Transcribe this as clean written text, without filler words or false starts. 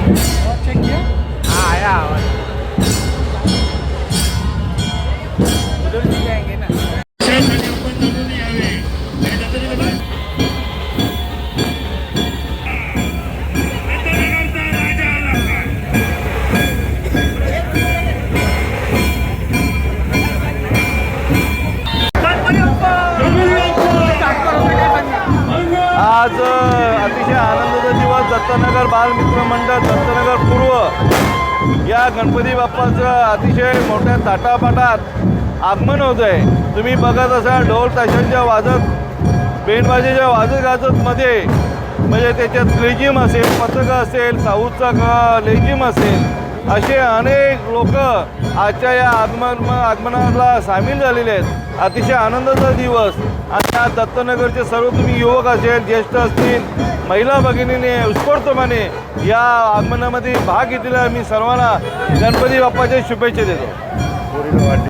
Check KIA? हाँ आया आवाज। उधर भी जाएंगे ना। आज अतिशय आनंदाचा दिवस दत्तनगर बालमित्र मंडळ दत्तनगर पूर्व या गणपती बाप्पाचं अतिशय मोठ्या ताटापाटात आगमन होत आहे। तुम्ही बघत असाल ढोल ताशांच्या वाजत बेंडबाजीच्या वाजत गाजतमध्ये म्हणजे त्याच्यात लेझिम असेल, पथकं असेल, साऊथचा लेझिम असेल, असे अनेक लोक आजच्या या आगमनाला सामील झालेले आहेत। अतिशय आनंदाचा दिवस आणि आज दत्तनगरचे सर्व तुम्ही युवक असेल, ज्येष्ठ असतील, महिला भगिनीने उत्स्फूर्तपणे या आगमनामध्ये भाग घेतलेला मी सर्वांना गणपती बाप्पाच्या शुभेच्छा देतो।